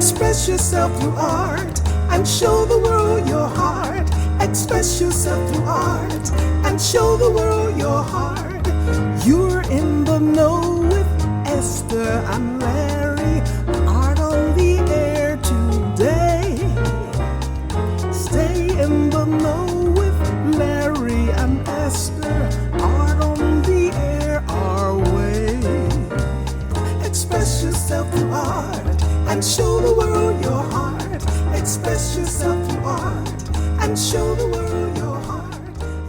Express yourself through art and show the world your heart. Express yourself through art and show the world your heart. You're in the know with Esther and Larry. Art on the air today. Stay in the know with Larry and Esther. Art on the air our way. Express yourself through art and show the world your heart. Express yourself through art and show the world your heart.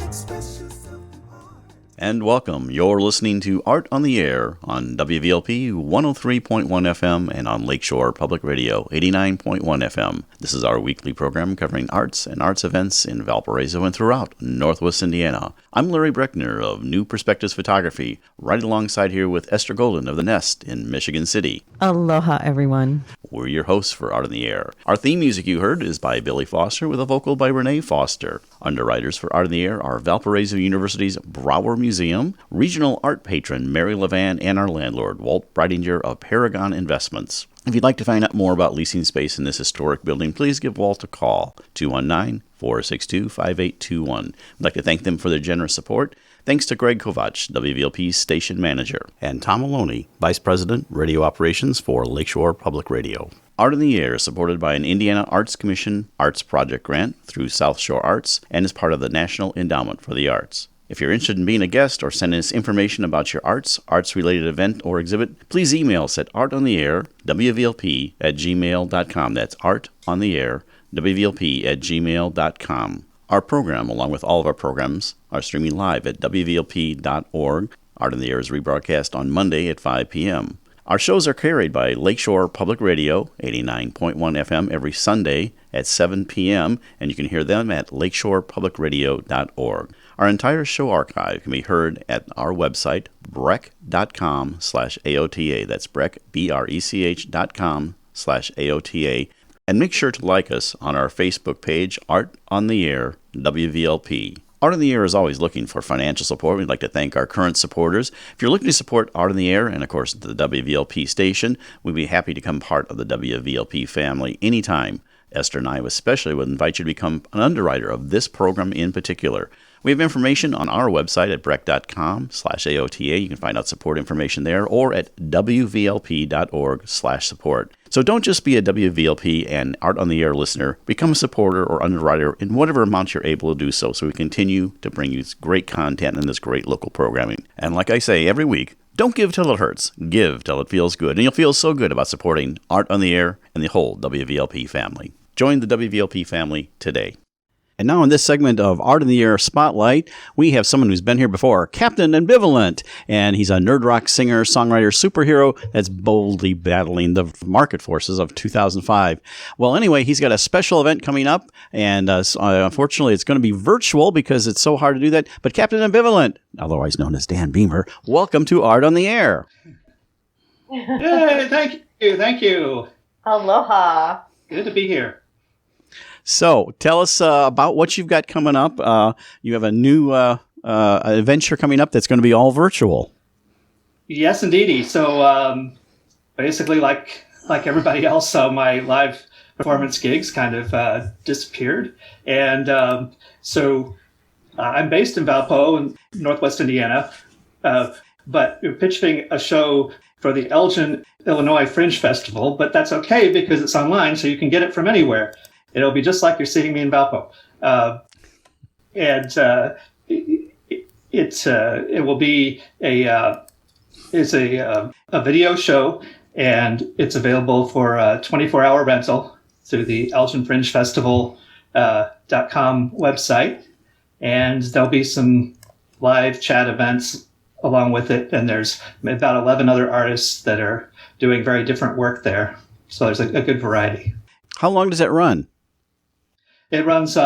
Express yourself through art. And welcome. You're listening to Art on the Air on WVLP 103.1 FM and on Lakeshore Public Radio 89.1 FM. This is our weekly program covering arts and arts events in Valparaiso and throughout Northwest Indiana. I'm Larry Breckner of New Perspectives Photography, right alongside here with Esther Golden of The Nest in Michigan City. Aloha, everyone. We're your hosts for Art on the Air. Our theme music you heard is by Billy Foster with a vocal by Renee Foster. Underwriters for Art on the Air are Valparaiso University's Brower Museum, regional art patron Mary Levan, and our landlord, Walt Breidinger of Paragon Investments. If you'd like to find out more about leasing space in this historic building, please give Walt a call, 219-462-5821. We'd like to thank them for their generous support. Thanks to Greg Kovach, WVLP's station manager, and Tom Maloney, Vice President, Radio Operations for Lakeshore Public Radio. Art on the Air is supported by an Indiana Arts Commission Arts Project grant through South Shore Arts and is part of the National Endowment for the Arts. If you're interested in being a guest or sending us information about your arts-related event or exhibit, please email us at artontheair.wvlp@gmail.com. That's artontheair.wvlp@gmail.com. Our program, along with all of our programs, are streaming live at wvlp.org. Art on the Air is rebroadcast on Monday at 5 p.m. Our shows are carried by Lakeshore Public Radio, 89.1 FM, every Sunday at 7 p.m., and you can hear them at lakeshorepublicradio.org. Our entire show archive can be heard at our website, brech.com/AOTA. That's Brech, BRECH.com/AOTA. And make sure to like us on our Facebook page, Art on the Air, WVLP. Art on the Air is always looking for financial support. We'd like to thank our current supporters. If you're looking to support Art on the Air and, of course, the WVLP station, we'd be happy to become part of the WVLP family anytime. Esther and I especially would invite you to become an underwriter of this program in particular. We have information on our website at brech.com/AOTA. You can find out support information there, or at wvlp.org/support. So don't just be a WVLP and Art on the Air listener. Become a supporter or underwriter in whatever amount you're able to do so we continue to bring you this great content and this great local programming. And like I say every week, don't give till it hurts. Give till it feels good. And you'll feel so good about supporting Art on the Air and the whole WVLP family. Join the WVLP family today. And now in this segment of Art in the Air Spotlight, we have someone who's been here before, Captain Ambivalent. And he's a nerd rock singer, songwriter, superhero that's boldly battling the market forces of 2005. Well, anyway, he's got a special event coming up. And unfortunately, it's going to be virtual because it's so hard to do that. But Captain Ambivalent, otherwise known as Dan Beamer, welcome to Art on the Air. Yay, thank you. Aloha. Good to be here. So, tell us about what you've got coming up. You have a new adventure coming up that's going to be all virtual. Yes, indeedy. So, basically, like everybody else, my live performance gigs kind of disappeared. And so I'm based in Valpo in Northwest Indiana, but we're pitching a show for the Elgin, Illinois Fringe Festival, but that's okay because it's online, so you can get it from anywhere. It'll be just like you're seeing me in Valpo. It will be a video show, and it's available for a 24-hour rental through the Elgin Fringe Festival .com website. And there'll be some live chat events along with it. And there's about 11 other artists that are doing very different work there. So there's a good variety. How long does it run? It runs,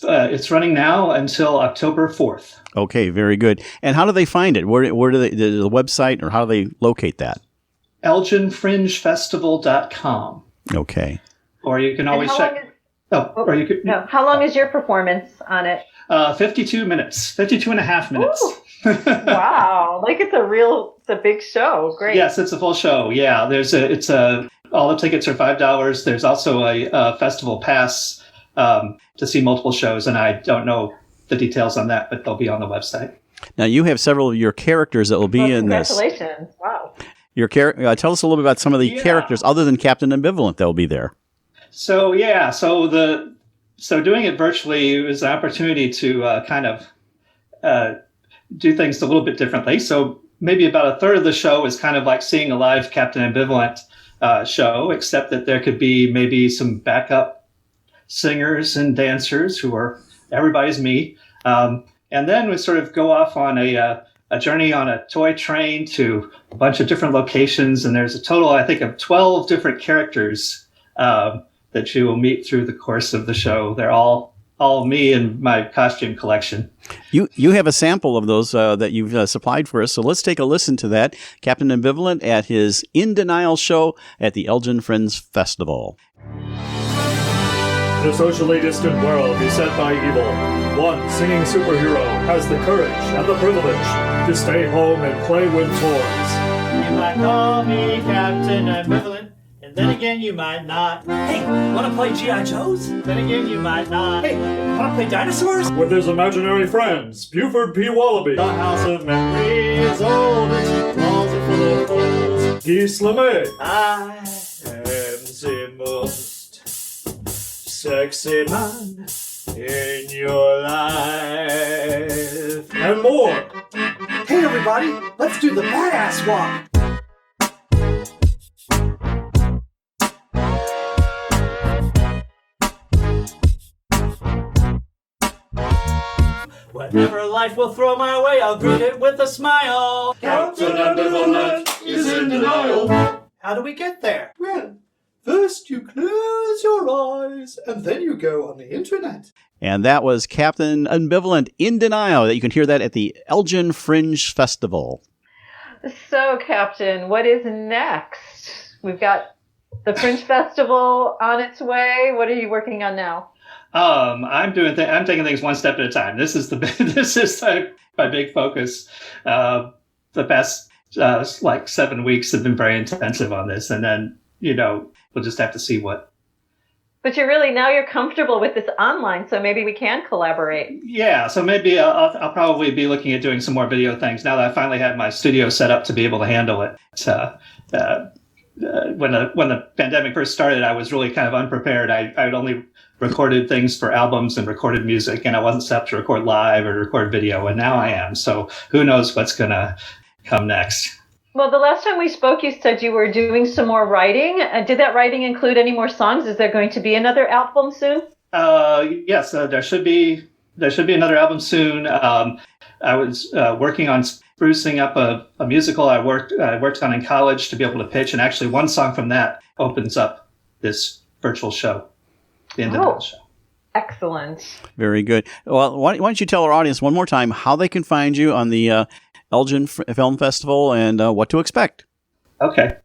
it's running now until October 4th. Okay, very good. And how do they find it? Where do they, the website, or how do they locate that? ElginFringeFestival.com. Okay. Or you can always check. How long is your performance on it? 52 minutes, 52 and a half minutes. Wow. Like it's a big show. Great. Yes, it's a full show. Yeah. It's a all the tickets are $5. There's also a festival pass to see multiple shows, and I don't know the details on that, but they'll be on the website. Now, you have several of your characters that will be in this. Congratulations. Wow. Your tell us a little bit about some of the characters other than Captain Ambivalent that will be there. So doing it virtually was an opportunity to kind of do things a little bit differently. So maybe about a third of the show is kind of like seeing a live Captain Ambivalent show, except that there could be maybe some backup singers and dancers who are everybody's me. And then we sort of go off on a journey on a toy train to a bunch of different locations. And there's a total, I think, of 12 different characters that you will meet through the course of the show. They're all me and my costume collection. You have a sample of those that you've supplied for us, so let's take a listen to that. Captain Ambivalent at his In Denial show at the Elgin Friends Festival. In a socially distant world beset by evil, one singing superhero has the courage and the privilege to stay home and play with toys. You might call me Captain Ambivalent, and then again you might not. Hey, wanna play G.I. Joes? Then again you might not. Hey, wanna play dinosaurs? With his imaginary friends, Buford P. Wallaby, the House of Memories, old its walls are full of holes. Guy LeMay, I am the most sexy man in your life. And more. Hey everybody, let's do the badass walk. Whatever life will throw my way, I'll greet it with a smile. Captain Ambivalent is in denial. How do we get there? Well, first you close your eyes, and then you go on the internet. And that was Captain Ambivalent in Denial. You can hear that at the Elgin Fringe Festival. So, Captain, what is next? We've got the Fringe Festival on its way. What are you working on now? I'm taking things one step at a time. This is my big focus. The past 7 weeks have been very intensive on this, and then we'll just have to see what. But you're comfortable with this online, so maybe we can collaborate. Yeah, so maybe I'll probably be looking at doing some more video things now that I finally have my studio set up to be able to handle it. When the pandemic first started, I was really kind of unprepared. I'd only recorded things for albums and recorded music, and I wasn't set up to record live or record video, and now I am. So who knows what's going to come next. Well, the last time we spoke, you said you were doing some more writing. Did that writing include any more songs? Is there going to be another album soon? Yes, there should be another album soon. I was working on sprucing up a musical I worked on in college to be able to pitch, and actually one song from that opens up this virtual show, the end of the show. Excellent. Very good. Well, why don't you tell our audience one more time how they can find you on the Elgin Film Festival and what to expect. Okay.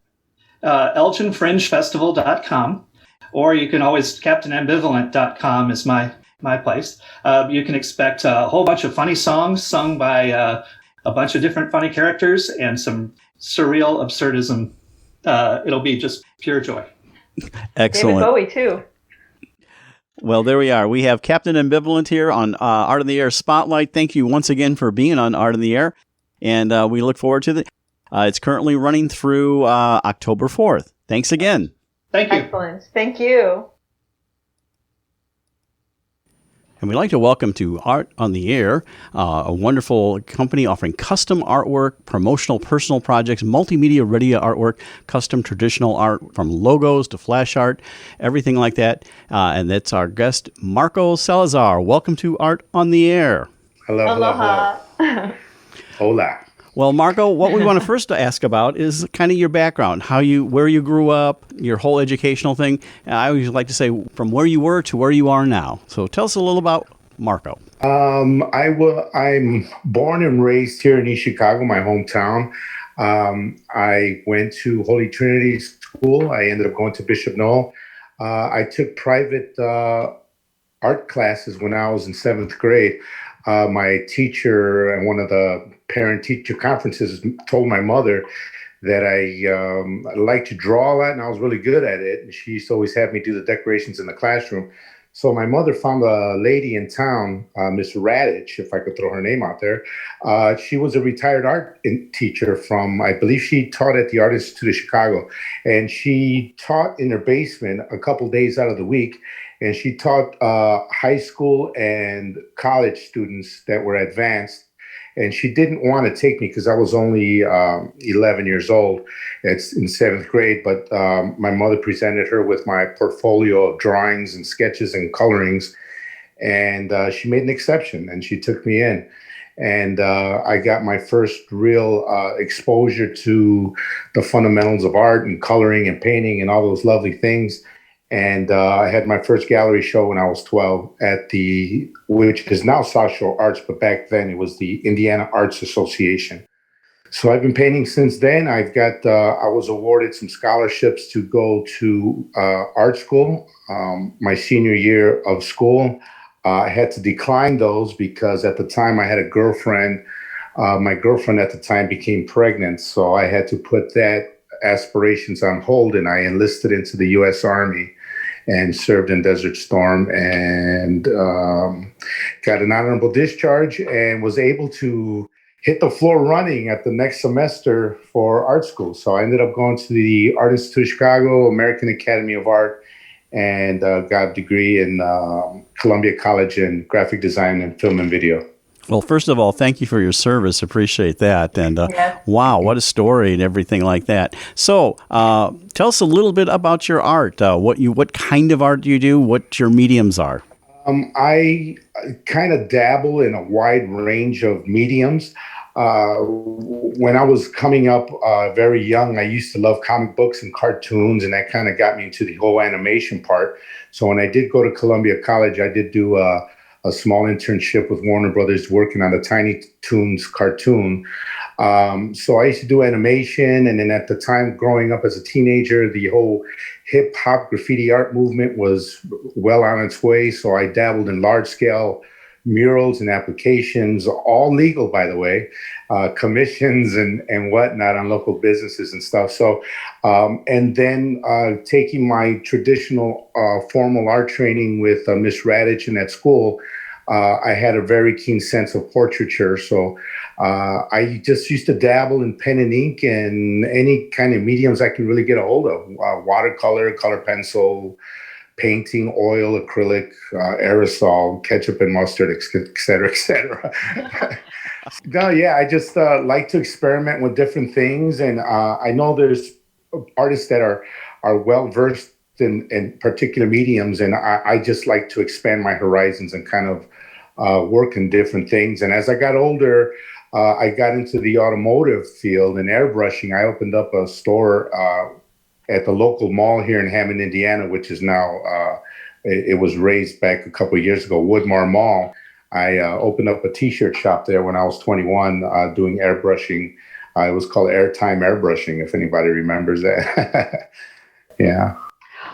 ElginFringeFestival.com, or you can always, CaptainAmbivalent.com is my place. You can expect a whole bunch of funny songs sung by a bunch of different funny characters and some surreal absurdism. It'll be just pure joy. Excellent. David Bowie, too. Well, there we are. We have Captain Ambivalent here on Art in the Air Spotlight. Thank you once again for being on Art in the Air. And we look forward to it's currently running through October 4th. Thanks again. Thank you. Excellent. Thank you. And we'd like to welcome to Art on the Air, a wonderful company offering custom artwork, promotional personal projects, multimedia ready artwork, custom traditional art from logos to flash art, everything like that. And that's our guest, Marco Salazar. Welcome to Art on the Air. Hello. Aloha. Hello. Hola. Well, Marco, what we want to first ask about is kind of your background, where you grew up, your whole educational thing. I always like to say from where you were to where you are now. So tell us a little about Marco. I'm born and raised here in East Chicago, my hometown. I went to Holy Trinity School. I ended up going to Bishop Noel. I took private art classes when I was in 7th grade. My teacher and one of the parent-teacher conferences, told my mother that I like to draw a lot, and I was really good at it. And she used to always have me do the decorations in the classroom. So my mother found a lady in town, Miss Radich, if I could throw her name out there. She was a retired art teacher from, I believe she taught at the Art Institute of Chicago. And she taught in her basement a couple days out of the week. And she taught high school and college students that were advanced. And she didn't want to take me because I was only 11 years old. It's in 7th grade, but my mother presented her with my portfolio of drawings and sketches and colorings. And she made an exception and she took me in. And I got my first real exposure to the fundamentals of art and coloring and painting and all those lovely things. And I had my first gallery show when I was 12 at which is now South Shore Arts, but back then it was the Indiana Arts Association. So I've been painting since then. I was awarded some scholarships to go to art school my senior year of school. I had to decline those because at the time I had a girlfriend. My girlfriend at the time became pregnant, so I had to put that aspirations on hold, and I enlisted into the U.S. Army and served in Desert Storm and got an honorable discharge and was able to hit the floor running at the next semester for art school. So I ended up going to the Art Institute of Chicago, American Academy of Art, and got a degree in Columbia College in graphic design and film and video. Well, first of all, thank you for your service. Appreciate that. And wow, what a story and everything like that. So tell us a little bit about your art. What kind of art do you do? What your mediums are? I kind of dabble in a wide range of mediums. When I was coming up very young, I used to love comic books and cartoons, and that kind of got me into the whole animation part. So when I did go to Columbia College, I did do a small internship with Warner Brothers working on the Tiny Toons cartoon. So I used to do animation. And then at the time, growing up as a teenager, the whole hip hop graffiti art movement was well on its way. So I dabbled in large scale murals and applications, all legal, by the way, commissions and whatnot on local businesses and stuff. So, and then taking my traditional formal art training with Miss Radich in that school, I had a very keen sense of portraiture. So I just used to dabble in pen and ink and any kind of mediums I could really get a hold of, watercolor, color pencil, painting, oil, acrylic, aerosol, ketchup and mustard, et cetera, et cetera. No, yeah, I just like to experiment with different things. And I know there's artists that are well-versed in particular mediums. And I just like to expand my horizons and kind of work in different things. And as I got older, I got into the automotive field and airbrushing. I opened up a store at the local mall here in Hammond, Indiana, which is now, it was raised back a couple of years ago, Woodmar Mall. I opened up a t-shirt shop there when I was 21 doing airbrushing. It was called Airtime Airbrushing, if anybody remembers that. Yeah.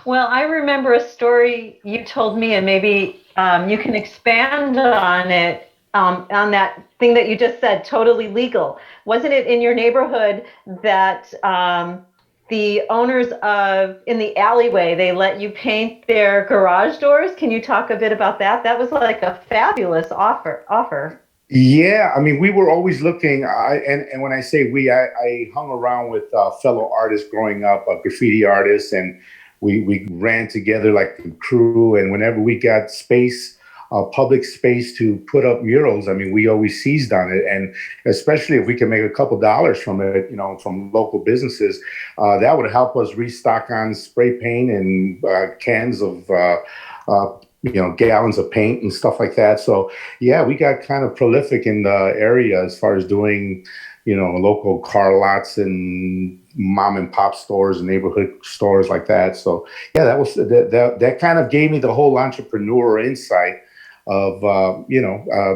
Well, I remember a story you told me, and maybe you can expand on it, on that thing that you just said, totally legal. Wasn't it in your neighborhood that the owners in the alleyway, they let you paint their garage doors? Can you talk a bit about that? That was like a fabulous offer. Yeah, I mean, we were always looking, and when I say we, I hung around with fellow artists growing up, graffiti artists, and we ran together like a crew. And whenever we got space, public space to put up murals, I mean, we always seized on it. And especially if we can make a couple dollars from it, from local businesses, that would help us restock on spray paint and cans of, gallons of paint and stuff like that. So yeah, we got kind of prolific in the area as far as doing, local car lots and mom and pop stores and neighborhood stores like that. So yeah, that kind of gave me the whole entrepreneur insight of,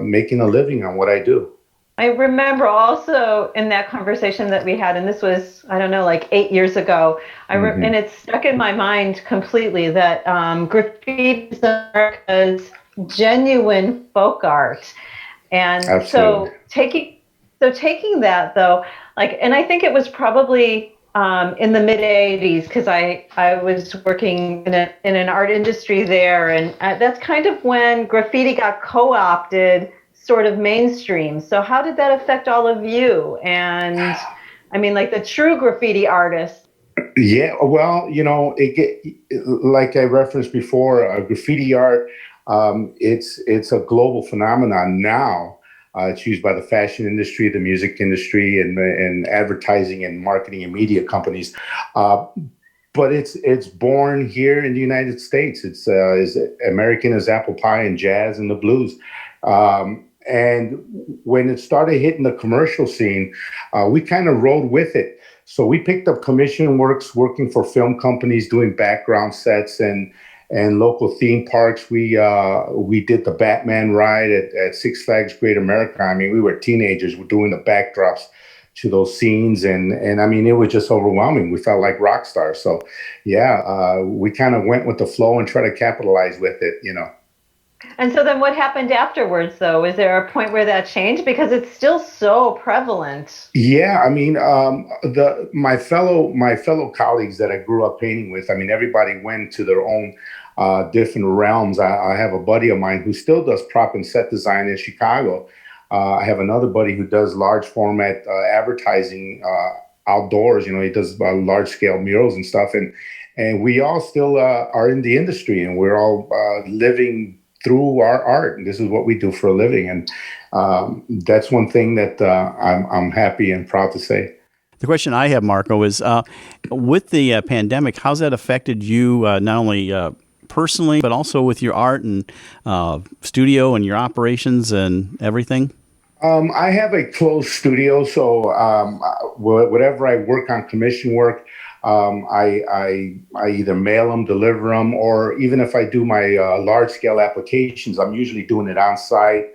making a living on what I do. I remember also in that conversation that we had, and this was, I don't know, like 8 years ago, and it stuck in my mind completely that graffiti is America's genuine folk art. And Absolutely. So So taking that though, like, and I think it was probably in the mid '80s because I was working in an art industry there, and that's kind of when graffiti got co-opted, sort of mainstream. So how did that affect all of you? And I mean, like the true graffiti artists. Yeah, well, like I referenced before, graffiti art, it's a global phenomenon now. It's used by the fashion industry, the music industry, and advertising and marketing and media companies. But it's born here in the United States. It's as American as apple pie and jazz and the blues. And when it started hitting the commercial scene, we kind of rode with it. So we picked up commission works working for film companies, doing background sets and local theme parks. We did the Batman ride at Six Flags Great America. I mean, we were teenagers. We're doing the backdrops to those scenes, and I mean, it was just overwhelming. We felt like rock stars. So, yeah, we kind of went with the flow and tried to capitalize with it, And so then what happened afterwards, though? Is there a point where that changed? Because it's still so prevalent. Yeah, I mean, my fellow colleagues that I grew up painting with, I mean, everybody went to their own different realms. I have a buddy of mine who still does prop and set design in Chicago. I have another buddy who does large format advertising outdoors. He does large scale murals and stuff. And we all still are in the industry, and we're all living through our art. And this is what we do for a living. And that's one thing that I'm happy and proud to say. The question I have, Marco, is with the pandemic, how's that affected you not only personally, but also with your art and studio and your operations and everything? I have a closed studio, so whatever I work on commission work, I either mail them, deliver them, or even if I do my large scale applications, I'm usually doing it on site,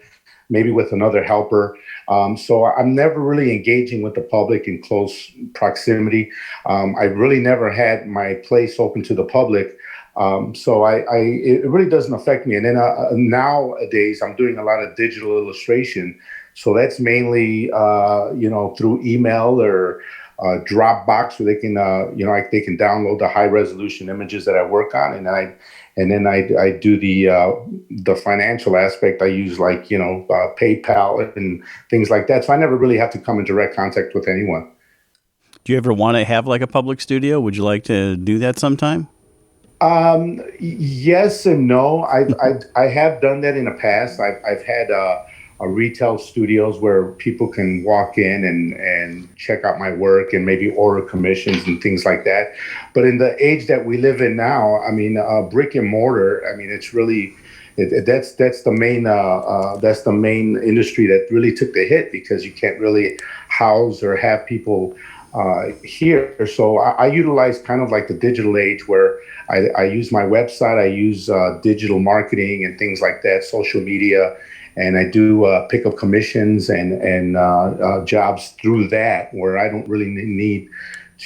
maybe with another helper. So I'm never really engaging with the public in close proximity. I really never had my place open to the public. So it really doesn't affect me. And then nowadays I'm doing a lot of digital illustration. So that's mainly, through email or Dropbox, where they can, they can download the high resolution images that I work on, and then I do the financial aspect. I use PayPal and things like that. So I never really have to come in direct contact with anyone. Do you ever want to have like a public studio? Would you like to do that sometime? Yes and no. I have done that in the past. I've had retail studios where people can walk in and check out my work and maybe order commissions and things like that. But in the age that we live in now, I mean, brick and mortar, I mean, it's really, that's the main industry that really took the hit, because you can't really house or have people here. So I utilize kind of like the digital age, where I use my website, I use digital marketing and things like that, social media. And I do pick up commissions and jobs through that, where I don't really need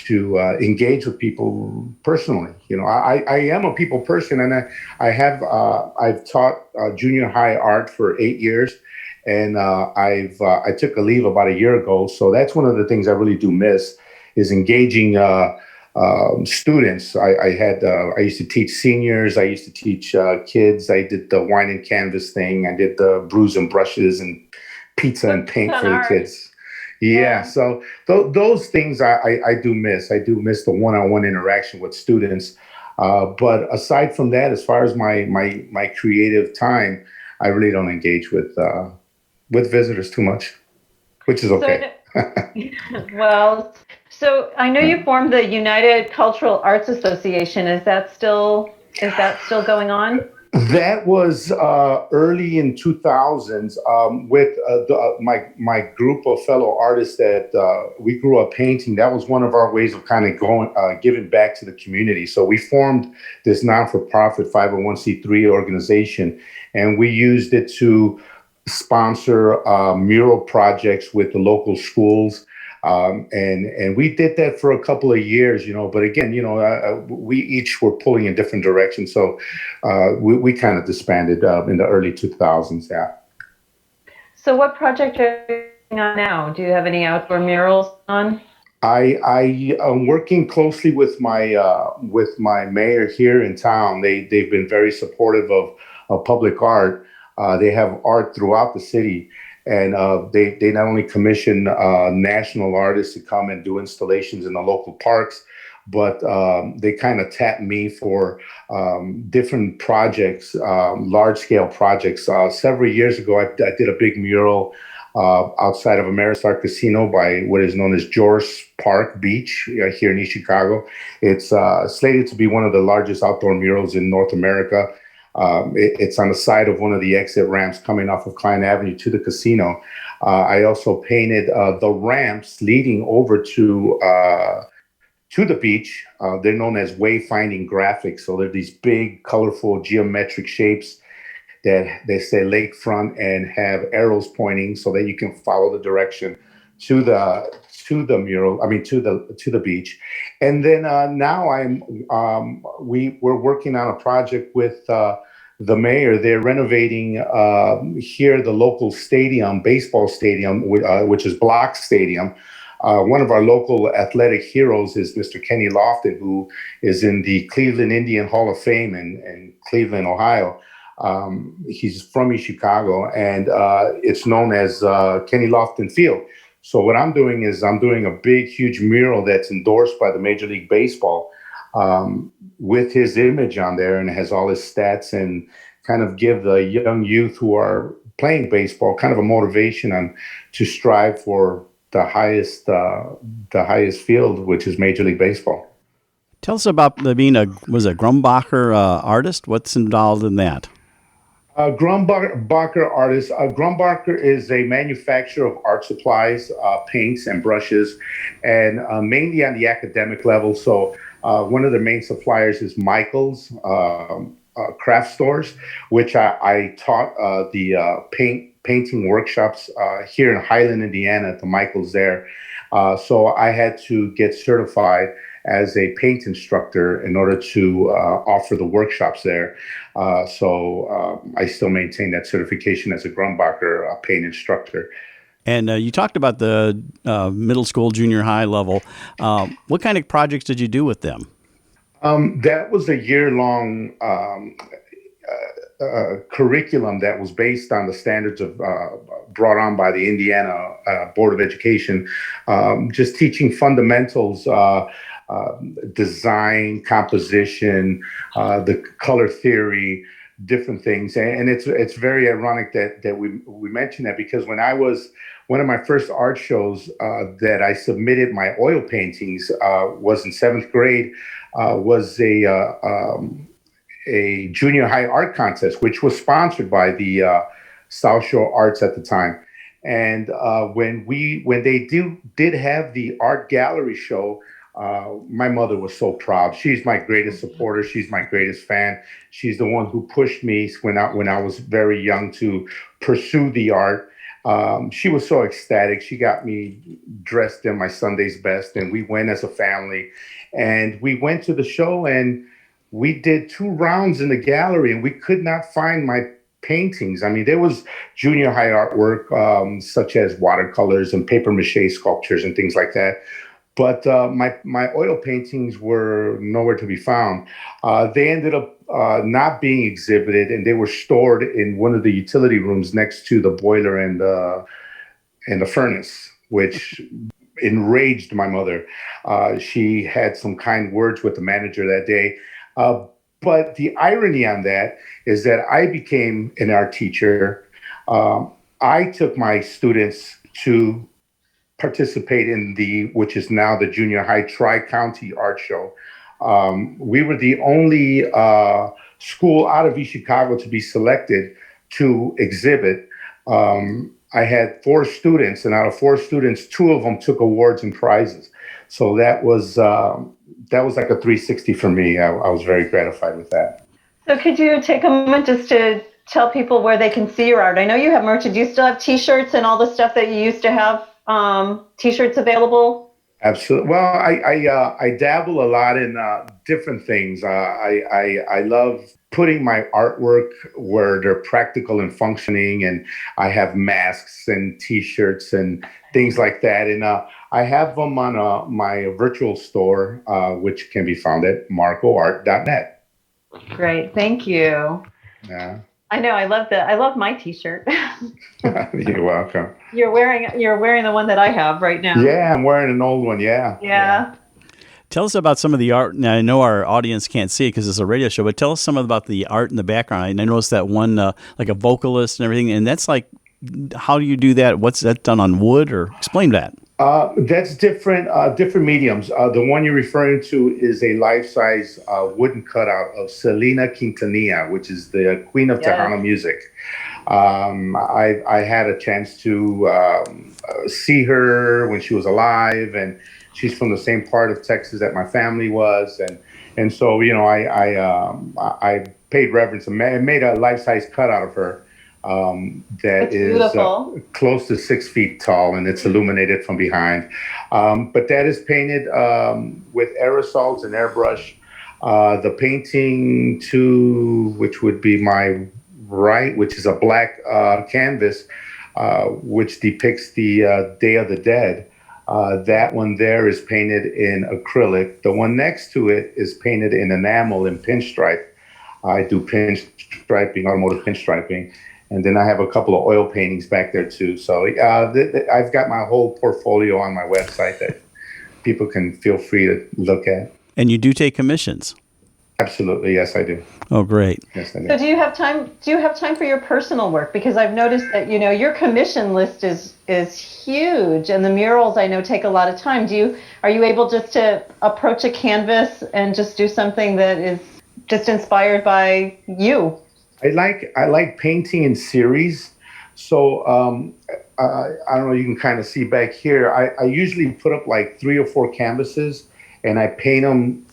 to engage with people personally. I am a people person, and I've taught junior high art for 8 years, and I took a leave about a year ago. So that's one of the things I really do miss, is engaging students. I used to teach seniors. I used to teach kids. I did the wine and canvas thing. I did the brews and brushes and pizza and paint for the kids. Yeah. So those things I do miss. I do miss the one-on-one interaction with students. But aside from that, as far as my creative time, I really don't engage with visitors too much, which is okay. Well, so I know you formed the United Cultural Arts Association. Is that still going on? That was early in 2000s with my group of fellow artists that we grew up painting. That was one of our ways of kind of giving back to the community. So we formed this non-for-profit 501c3 organization, and we used it to sponsor mural projects with the local schools. And we did that for a couple of years, but again, we each were pulling in different directions. So we kind of disbanded in the early 2000s. Yeah. So what project are on now? Do you have any outdoor murals on? I am working closely with my mayor here in town. They've been very supportive of public art. They have art throughout the city, and they not only commission national artists to come and do installations in the local parks, but they kind of tap me for different projects, large scale projects. Several years ago, I did a big mural outside of Ameristar Casino by what is known as George Park Beach here in East Chicago. It's slated to be one of the largest outdoor murals in North America. It's on the side of one of the exit ramps coming off of Plein Avenue to the casino. I also painted the ramps leading over to the beach. They're known as wayfinding graphics. So they're these big, colorful, geometric shapes that they say lakefront and have arrows pointing so that you can follow the direction to the mural. I mean to the beach. And then now we're working on a project with the mayor. They're renovating here the local stadium, baseball stadium, which is Block Stadium. One of our local athletic heroes is Mr. Kenny Lofton, who is in the Cleveland Indian Hall of Fame in Cleveland, Ohio. He's from East Chicago, and it's known as Kenny Lofton Field. So what I'm doing is I'm doing a big, huge mural that's endorsed by the Major League Baseball with his image on there, and it has all his stats, and kind of give the young youth who are playing baseball kind of a motivation to strive for the highest field, which is Major League Baseball. Tell us about being a Grumbacher artist. What's involved in that? Grumbacher artist. Grumbacher is a manufacturer of art supplies, paints, and brushes, and mainly on the academic level. So one of the main suppliers is Michael's craft stores, which I taught the painting workshops here in Highland, Indiana, at the Michael's there. So I had to get certified as a paint instructor in order to offer the workshops there. So I still maintain that certification as a Grumbacher paint instructor. And you talked about the middle school, junior high level. What kind of projects did you do with them? That was a year-long curriculum that was based on the standards of brought on by the Indiana Board of Education, just teaching fundamentals, design, composition, the color theory, different things. And it's very ironic that we mentioned that, because when I was one of my first art shows that I submitted my oil paintings was in 7th grade, was a junior high art contest, which was sponsored by the South Shore Arts at the time. And when they did have the art gallery show, my mother was so proud. She's my greatest supporter. She's my greatest fan. She's the one who pushed me when I was very young to pursue the art. She was so ecstatic. She got me dressed in my Sunday's best, and we went as a family. And we went to the show, and we did 2 rounds in the gallery, and we could not find my paintings. I mean, there was junior high artwork, such as watercolors and paper mache sculptures and things like that. But my oil paintings were nowhere to be found. They ended up not being exhibited, and they were stored in one of the utility rooms next to the boiler and the furnace, which enraged my mother. She had some kind words with the manager that day. But the irony on that is that I became an art teacher. I took my students to participate in which is now the junior high Tri-County Art Show. We were the only school out of East Chicago to be selected to exhibit. I had 4 students, and out of 4 students, 2 of them took awards and prizes. So that was like a 360 for me. I was very gratified with that. So could you take a moment just to tell people where they can see your art? I know you have merch. Do you still have T-shirts and all the stuff that you used to have T-shirts available? Absolutely. Well, I dabble a lot in different things. I love putting my artwork where they're practical and functioning, and I have masks and T-shirts and things like that. And I have them on my virtual store, which can be found at marcoart.net. Great, thank you. Yeah, I know, I love my T-shirt. you're welcome. You're wearing the one that I have right now. Yeah, I'm wearing an old one. Yeah. Yeah. Tell us about some of the art. Now, I know our audience can't see it because it's a radio show, but tell us some about the art in the background. I noticed that one, like a vocalist and everything, and that's like, how do you do that? What's that done on wood, or explain that? That's different mediums. The one you're referring to is a life-size wooden cutout of Selena Quintanilla, which is the queen of Tejano music. I had a chance to see her when she was alive, and she's from the same part of Texas that my family was, and so I paid reverence and made a life-size cutout of her. That is close to 6 feet tall, and it's illuminated from behind. But that is painted with aerosols and airbrush. The painting to which would be my right, which is a black canvas, which depicts the Day of the Dead. That one there is painted in acrylic. The one next to it is painted in enamel and pinstripe. I do pinstriping, automotive pinstriping. And then I have a couple of oil paintings back there too. So I've got my whole portfolio on my website that people can feel free to look at. And you do take commissions? Absolutely, yes, I do. Oh, great. Yes, I do. So do you have time for your personal work? Because I've noticed that your commission list is huge, and the murals I know take a lot of time. Are you able just to approach a canvas and just do something that is just inspired by you? I like painting in series. So I don't know, you can kind of see back here. I usually put up like 3 or 4 canvases, and I paint them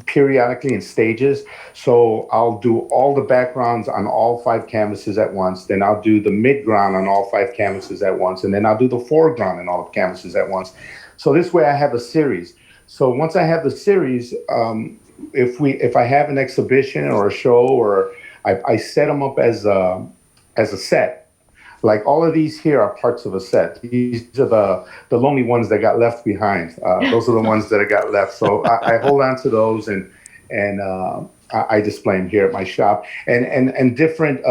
periodically in stages. So I'll do all the backgrounds on all 5 canvases at once. Then I'll do the midground on all 5 canvases at once. And then I'll do the foreground on all the canvases at once. So this way I have a series. So once I have the series, if I have an exhibition or a show, or I set them up as a set. Like all of these here are parts of a set. These are the lonely ones that got left behind. Those are the ones that got left. So I hold on to those and I display them here at my shop. And different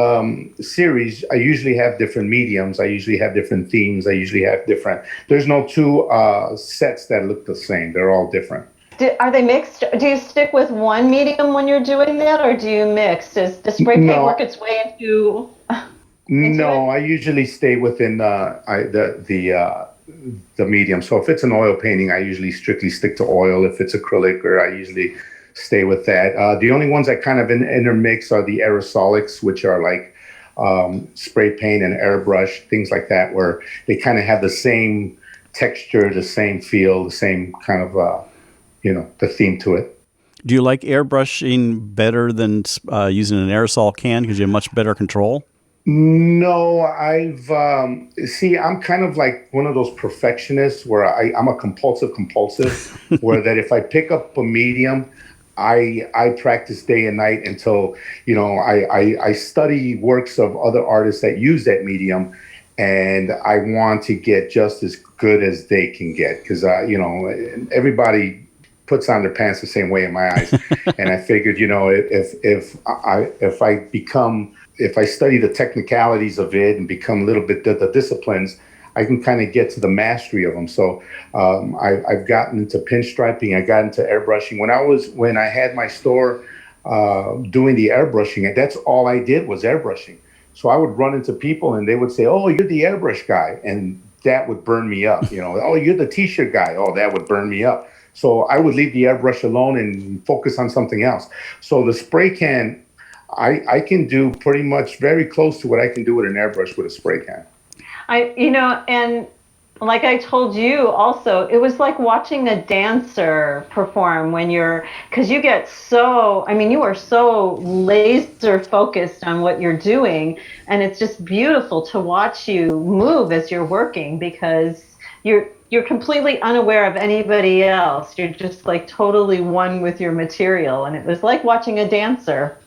series, I usually have different mediums. I usually have different themes. I usually have different. There's no 2 sets that look the same. They're all different. Are they mixed? Do you stick with one medium when you're doing that, or do you mix? Does the spray paint work its way into No, I usually stay within the medium. So if it's an oil painting, I usually strictly stick to oil. If it's acrylic, or I usually stay with that. The only ones that kind of intermix are the aerosolics, which are like spray paint and airbrush, things like that, where they kind of have the same texture, the same feel, the same kind of the theme to it. Do you like airbrushing better than using an aerosol can because you have much better control? No, I'm kind of like one of those perfectionists where I'm a compulsive, where that if I pick up a medium, I practice day and night until, I study works of other artists that use that medium, and I want to get just as good as they can get, because, everybody puts on their pants the same way in my eyes. And I figured, if I study the technicalities of it and become a little bit the disciplines, I can kind of get to the mastery of them. So I've gotten into pinstriping. I got into airbrushing. When I had my store doing the airbrushing, that's all I did was airbrushing. So I would run into people and they would say, "Oh, you're the airbrush guy," and that would burn me up. "Oh, you're the t-shirt guy." Oh, that would burn me up. So I would leave the airbrush alone and focus on something else. So the spray can, I can do pretty much very close to what I can do with an airbrush with a spray can. And like I told you also, it was like watching a dancer perform because you get you are so laser focused on what you're doing, and it's just beautiful to watch you move as you're working, because you're completely unaware of anybody else. You're just like totally one with your material. And it was like watching a dancer.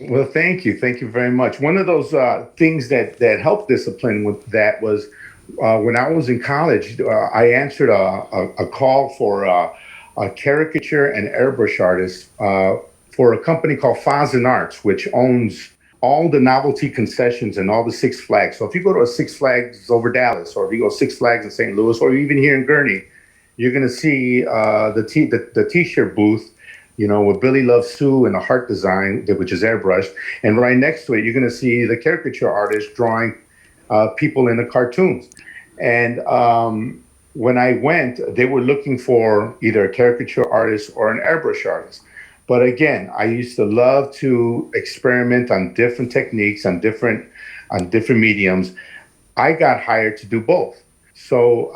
Well, thank you. Thank you very much. One of those things that helped discipline with that was when I was in college, I answered a call for a caricature and airbrush artist for a company called Fazan Arts, which owns all the novelty concessions and all the Six Flags. So if you go to a Six Flags over Dallas, or if you go Six Flags in St. Louis, or even here in Gurnee, you're going to see the T-shirt booth, with Billy Love Sue and the heart design, which is airbrushed. And right next to it, you're going to see the caricature artist drawing people in the cartoons. And when I went, they were looking for either a caricature artist or an airbrush artist. But again, I used to love to experiment on different techniques, on different mediums. I got hired to do both. So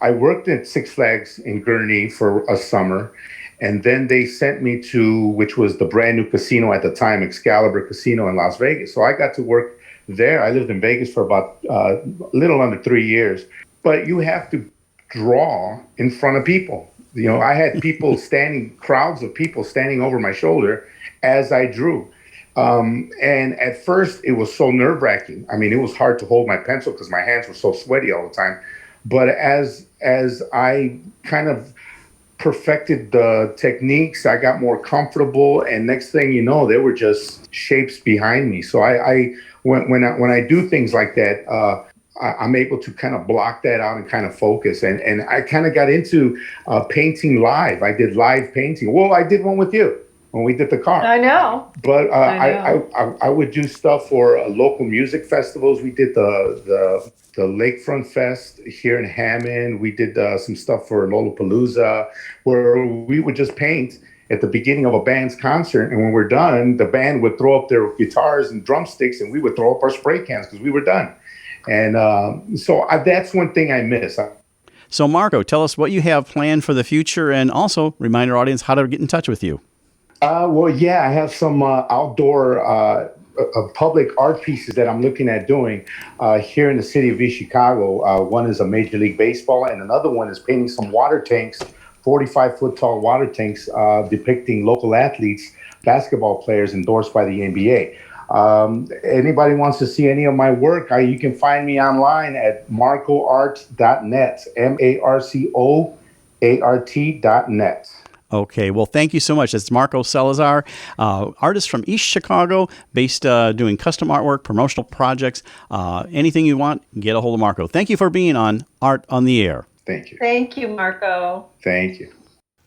I worked at Six Flags in Gurnee for a summer. And then they sent me to, which was the brand new casino at the time, Excalibur Casino in Las Vegas. So I got to work there. I lived in Vegas for about a little under 3 years. But you have to draw in front of people. I had crowds of people standing over my shoulder as I drew. And at first it was so nerve-wracking. I mean, it was hard to hold my pencil because my hands were so sweaty all the time. But as I kind of perfected the techniques, I got more comfortable, and next thing you know, there were just shapes behind me. So when I do things like that, I'm able to kind of block that out and kind of focus. And I kind of got into painting live. I did live painting. Well, I did one with you when we did the car. I know. But I would do stuff for local music festivals. We did the Lakefront Fest here in Hammond. We did some stuff for Lollapalooza, where we would just paint at the beginning of a band's concert. And when we're done, the band would throw up their guitars and drumsticks, and we would throw up our spray cans because we were done. And so that's one thing I miss. So, Marco, tell us what you have planned for the future, and also remind our audience how to get in touch with you. Well, yeah, I have some outdoor public art pieces that I'm looking at doing here in the city of East Chicago. One is a Major League Baseball, and another one is painting some water tanks, 45-foot tall water tanks depicting local athletes, basketball players endorsed by the NBA. Anybody wants to see any of my work, you can find me online at marcoart.net, marcoart.net. Okay, well, thank you so much. It's Marco Salazar, artist from East Chicago, based doing custom artwork, promotional projects, anything you want, get a hold of Marco. Thank you for being on Art on the Air. Thank you. Thank you, Marco. Thank you.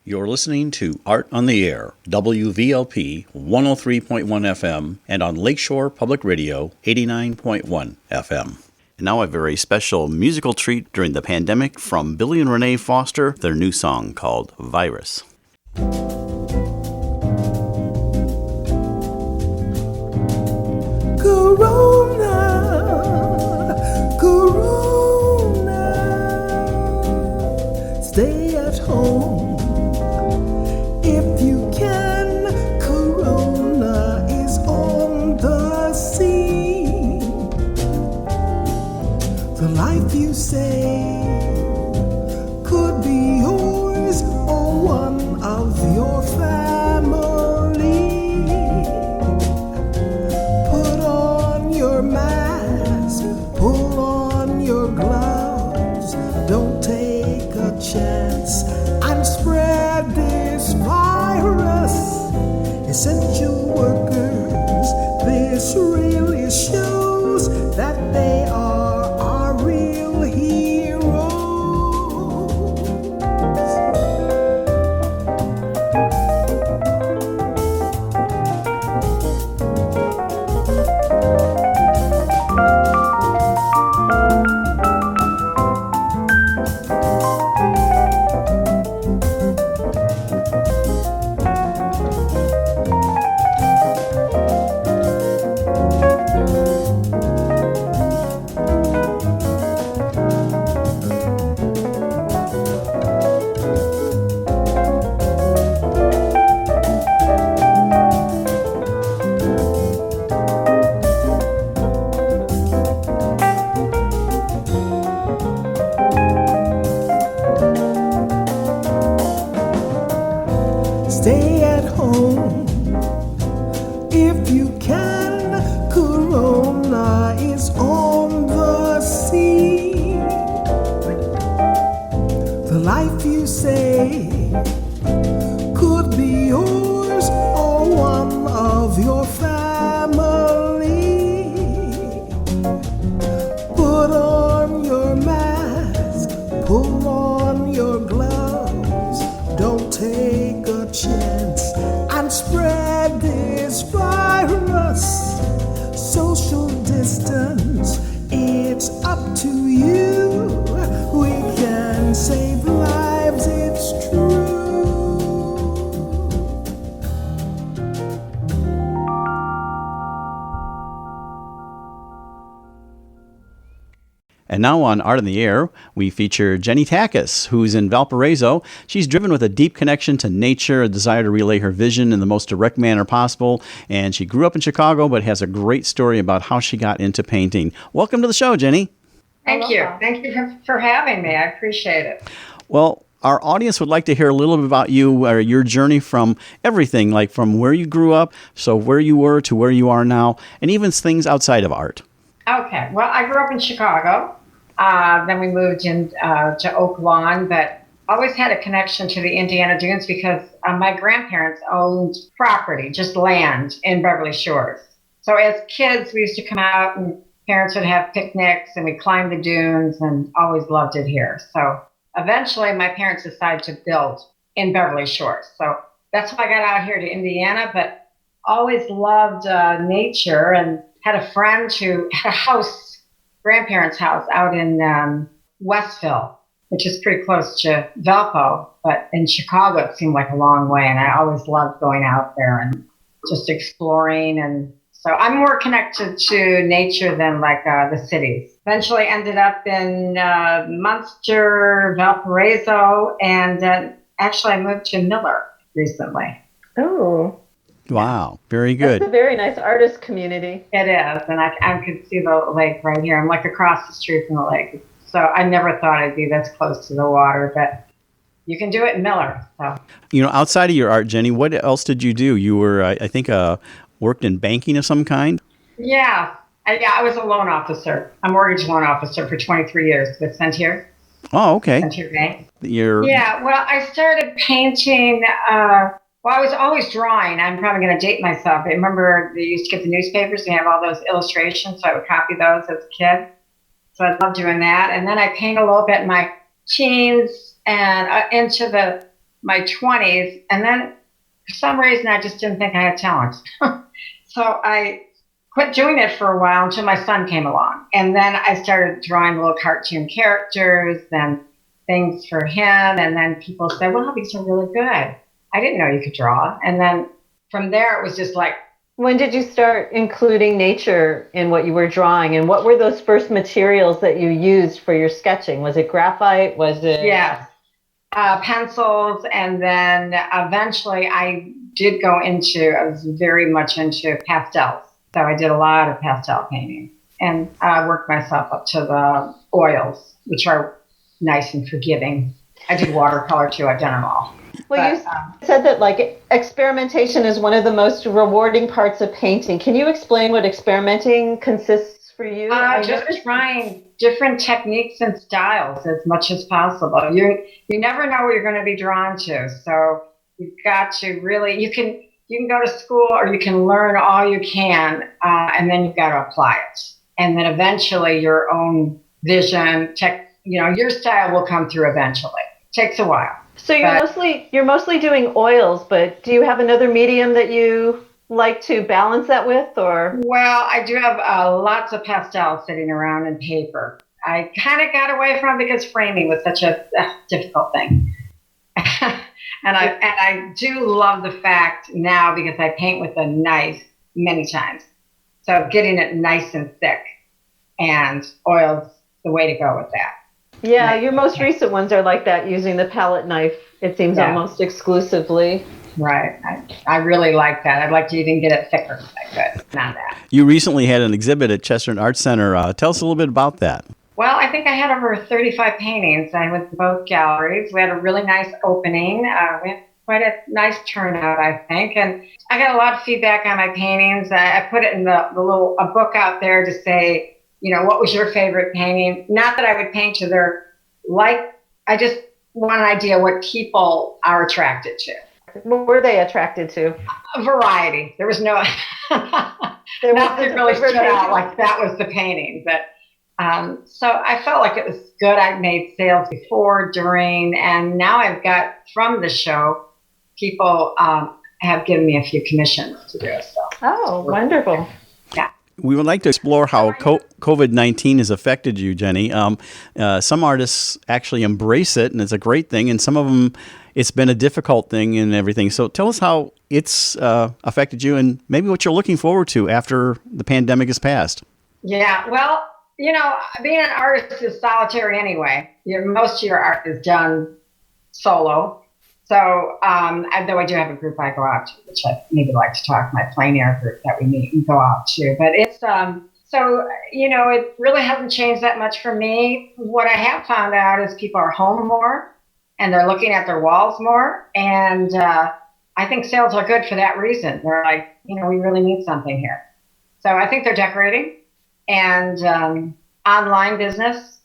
You're listening to Art on the Air, WVLP 103.1 FM, and on Lakeshore Public Radio 89.1 FM. And now a very special musical treat during the pandemic from Billy and Renee Foster, their new song called Virus. Corona, stay at home if you can. Corona is on the scene. The life you save could be yours or one of your family. Put on your mask, pull on your gloves. Don't take a chance and spread this virus. Essential workers, this really shows that they are our real heroes. chance and spread this virus. Social distance, it's up to you. We can save lives, it's true. And now on Art in the Air, we feature Ginny Takacs, who's in Valparaiso. She's driven with a deep connection to nature, a desire to relay her vision in the most direct manner possible. And she grew up in Chicago, but has a great story about how she got into painting. Welcome to the show, Ginny. Thank you. Thank you for having me. I appreciate it. Well, our audience would like to hear a little bit about you, or your journey from everything, like from where you grew up, so where you were to where you are now, and even things outside of art. Okay. Well, I grew up in Chicago. Then we moved to Oak Lawn, but always had a connection to the Indiana Dunes because my grandparents owned property, just land in Beverly Shores. So as kids, we used to come out and parents would have picnics and we climbed the dunes and always loved it here. So eventually my parents decided to build in Beverly Shores. So that's why I got out here to Indiana, but always loved nature and had a friend who had a house, grandparents' house out in Westville, which is pretty close to Valpo, but in Chicago it seemed like a long way, and I always loved going out there and just exploring. And so I'm more connected to nature than like the cities. Eventually ended up in Munster, Valparaiso, and actually I moved to Miller recently. Oh, Wow, very good. that's a very nice artist community. It is, and I could see the lake right here. I'm like across the street from the lake. So I never thought I'd be this close to the water, but you can do it in Miller. So. You know, outside of your art, Ginny, what else did you do? You were, I think, worked in banking of some kind? Yeah, I was a loan officer, a mortgage loan officer for 23 years with Centier. Oh, okay. Centier Bank. Yeah, well, I started painting. Well, I was always drawing. I'm probably going to date myself. I remember they used to get the newspapers and have all those illustrations, so I would copy those as a kid. So I loved doing that. And then I painted a little bit in my teens and into my 20s. And then for some reason, I just didn't think I had talent. So I quit doing it for a while until my son came along. And then I started drawing little cartoon characters and things for him. And then people said, wow, these are really good. I didn't know you could draw. And then from there, it was just like. When did you start including nature in what you were drawing? And what were those first materials that you used for your sketching? Was it graphite? Was it? Yes. Pencils. And then eventually I was very much into pastels. So I did a lot of pastel painting and worked myself up to the oils, which are nice and forgiving. I did watercolor too. I've done them all. Well, you said that like experimentation is one of the most rewarding parts of painting. Can you explain what experimenting consists for you? Just trying different techniques and styles as much as possible. You never know what you're going to be drawn to, so you've got to really. You can go to school or you can learn all you can, and then you've got to apply it, and then eventually your own vision, your style will come through eventually. It takes a while. So you're mostly doing oils, but do you have another medium that you like to balance that with, or? Well, I do have lots of pastels sitting around and paper. I kind of got away from it because framing was such a difficult thing. and I do love the fact now because I paint with a knife many times. So getting it nice and thick, and oil's the way to go with that. Yeah, your most recent ones are like that, using the palette knife, it seems, almost exclusively. Right. I really like that. I'd like to even get it thicker if I could. Not that. You recently had an exhibit at Chester Art Center. Tell us a little bit about that. Well, I think I had over 35 paintings. I went to both galleries. We had a really nice opening. We had quite a nice turnout, I think. And I got a lot of feedback on my paintings. I put it in a book out there to say, what was your favorite painting? Not that I would paint to I just want an idea what people are attracted to. What were they attracted to? A variety. There was no, nothing really stood out like that was the painting. But so I felt like it was good. I made sales before, during, and now I've got from the show people have given me a few commissions to do. So. Oh, wonderful. Yeah. We would like to explore how COVID-19 has affected you, Jenny. Some artists actually embrace it, and it's a great thing, and some of them, it's been a difficult thing and everything. So tell us how it's affected you and maybe what you're looking forward to after the pandemic has passed. Yeah, well, being an artist is solitary anyway. Most of your art is done solo. So, though I do have a group I go out to, which I maybe like to talk, my Plein Aire group that we meet and go out to. But it's, it really hasn't changed that much for me. What I have found out is people are home more and they're looking at their walls more. And I think sales are good for that reason. They're like, we really need something here. So I think they're decorating. And online business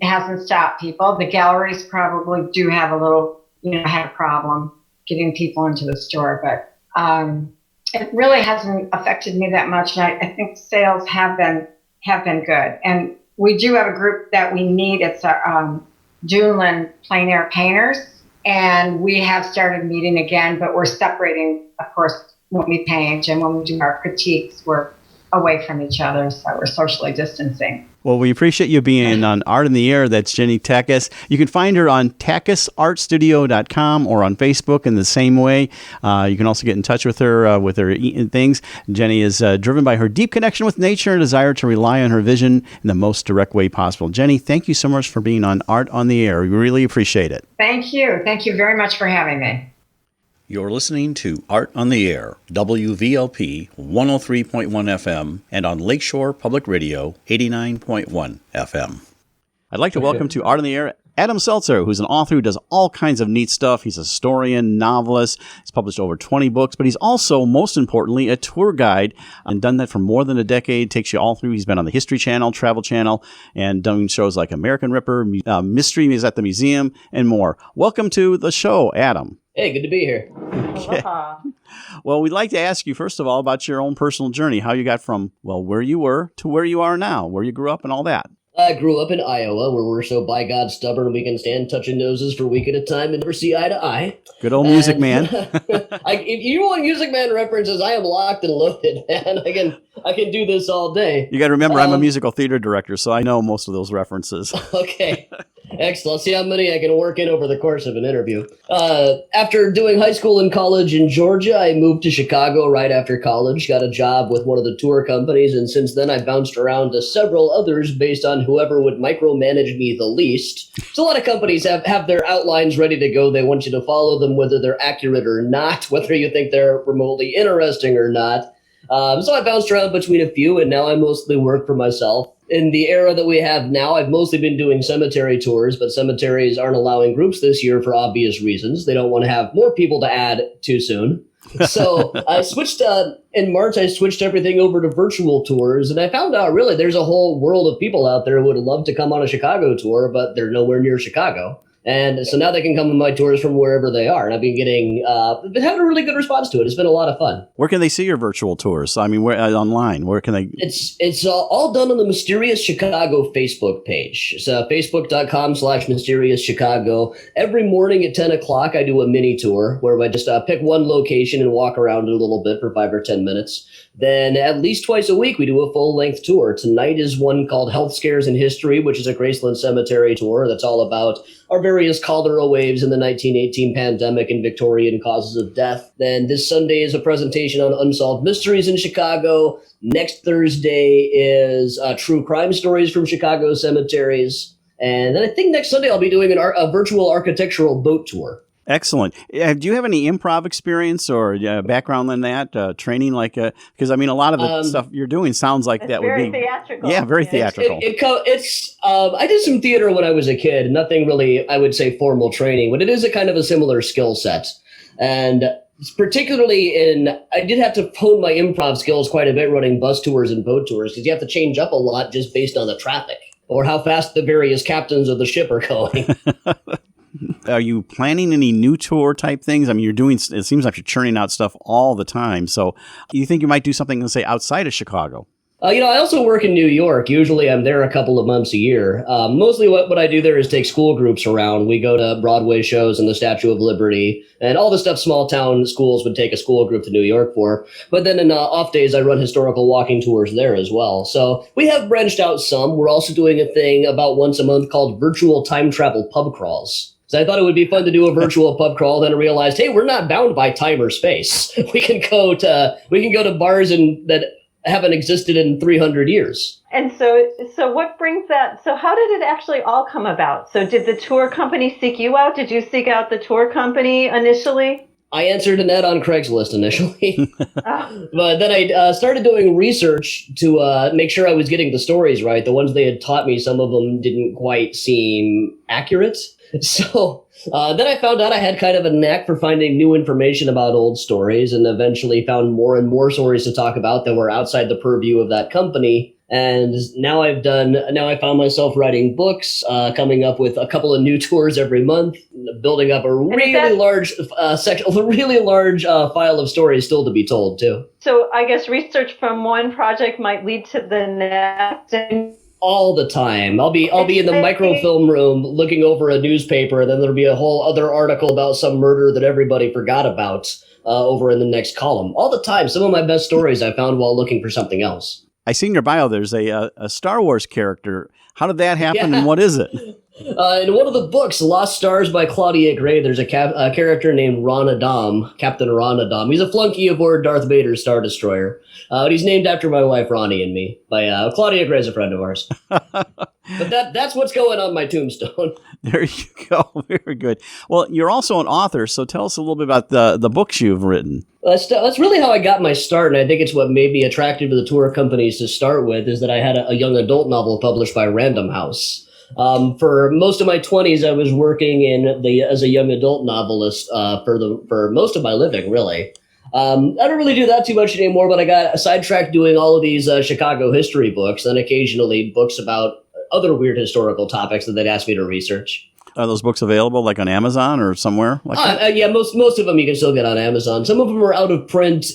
hasn't stopped people. The galleries probably do have a little, had a problem getting people into the store, but it really hasn't affected me that much. And I think sales have been good. And we do have a group that we meet. It's our Duneland Plein Aire Painters, and we have started meeting again, but we're separating, of course, when we paint and when we do our critiques, we're away from each other, so we're socially distancing. Well, we appreciate you being on Art in the Air. That's Ginny Takacs. You can find her on TakacsArtStudio.com or on Facebook in the same way. You can also get in touch with her things. Jenny is driven by her deep connection with nature and desire to rely on her vision in the most direct way possible. Jenny, thank you so much for being on Art on the Air. We really appreciate it. Thank you. Thank you very much for having me. You're listening to Art on the Air, WVLP 103.1 FM, and on Lakeshore Public Radio 89.1 FM. I'd like to welcome to Art on the Air Adam Seltzer, who's an author who does all kinds of neat stuff. He's a historian, novelist. He's published over 20 books, but he's also, most importantly, a tour guide and done that for more than a decade. Takes you all through. He's been on the History Channel, Travel Channel, and done shows like American Ripper, Mystery is at the Museum, and more. Welcome to the show, Adam. Hey, good to be here. Okay. Well, we'd like to ask you, first of all, about your own personal journey, how you got from, where you were to where you are now, where you grew up and all that. I grew up in Iowa, where we're so by God stubborn we can stand touching noses for a week at a time and never see eye to eye. Good old Music Man. If you want Music Man references, I am locked and loaded, man. I can do this all day. You got to remember, I'm a musical theater director, so I know most of those references. Okay. Excellent. See how many I can work in over the course of an interview. After doing high school and college in Georgia, I moved to Chicago right after college, got a job with one of the tour companies, and since then I bounced around to several others based on whoever would micromanage me the least. So a lot of companies have their outlines ready to go. They want you to follow them, whether they're accurate or not, whether you think they're remotely interesting or not. So I bounced around between a few, and now I mostly work for myself. In the era that we have now, I've mostly been doing cemetery tours, but cemeteries aren't allowing groups this year for obvious reasons. They don't want to have more people to add too soon. So I switched, in March, I switched everything over to virtual tours, and I found out really there's a whole world of people out there who would love to come on a Chicago tour, but they're nowhere near Chicago. And so now they can come on my tours from wherever they are. And I've been been having a really good response to it. It's been a lot of fun. Where can they see your virtual tours? I mean, where online? Where can they? It's all done on the Mysterious Chicago Facebook page. It's facebook.com/Mysterious Chicago. Every morning at 10 o'clock, I do a mini tour where I just pick one location and walk around it a little bit for 5 or 10 minutes. Then at least twice a week, we do a full-length tour. Tonight is one called Health Scares in History, which is a Graceland Cemetery tour that's all about our various cholera waves in the 1918 pandemic and Victorian causes of death. Then this Sunday is a presentation on unsolved mysteries in Chicago. Next Thursday is true crime stories from Chicago cemeteries. And then I think next Sunday I'll be doing a virtual architectural boat tour. Excellent. Do you have any improv experience or background in that, training? Because I mean, a lot of the stuff you're doing sounds like that would be very theatrical. Yeah, very theatrical. I did some theater when I was a kid. Nothing really, I would say, formal training, but it is a kind of a similar skill set. And particularly I did have to hone my improv skills quite a bit running bus tours and boat tours because you have to change up a lot just based on the traffic or how fast the various captains of the ship are going. Are you planning any new tour type things? I mean, it seems like you're churning out stuff all the time. So you think you might do something, let's say, outside of Chicago? I also work in New York. Usually I'm there a couple of months a year. Mostly what I do there is take school groups around. We go to Broadway shows and the Statue of Liberty and all the stuff small town schools would take a school group to New York for. But then in off days, I run historical walking tours there as well. So we have branched out some. We're also doing a thing about once a month called virtual time travel pub crawls. So I thought it would be fun to do a virtual pub crawl. Then I realized, hey, we're not bound by time or space. We can go to bars that haven't existed in 300 years. And so what brings that? So how did it actually all come about? So did the tour company seek you out? Did you seek out the tour company initially? I answered an ad on Craigslist initially, but then I started doing research to make sure I was getting the stories right. The ones they had taught me, some of them didn't quite seem accurate. So then I found out I had kind of a knack for finding new information about old stories, and eventually found more and more stories to talk about that were outside the purview of that company. And now I found myself writing books, coming up with a couple of new tours every month, building up a really large file of stories still to be told too. So I guess research from one project might lead to the next. All the time. I'll be in the microfilm room looking over a newspaper, and then there'll be a whole other article about some murder that everybody forgot about over in the next column. All the time. Some of my best stories I found while looking for something else. I see in your bio there's a Star Wars character. How did that happen, and what is it? In one of the books, Lost Stars by Claudia Gray, there's a character named Ron Adam, Captain Ron Adam. He's a flunky aboard Darth Vader's Star Destroyer. But he's named after my wife, Ronnie, and me. By Claudia Gray's a friend of ours. But that's what's going on my tombstone. There you go. Very good. Well, you're also an author, so tell us a little bit about the books you've written. That's really how I got my start, and I think it's what made me attracted to the tour companies to start with, is that I had a young adult novel published by Random House. For most of my 20s, I was working as a young adult novelist for most of my living, really. I don't really do that too much anymore, but I got sidetracked doing all of these Chicago history books, and occasionally books about other weird historical topics that they'd ask me to research. Are those books available, like on Amazon or somewhere like that? Yeah, most of them you can still get on Amazon. Some of them are out of print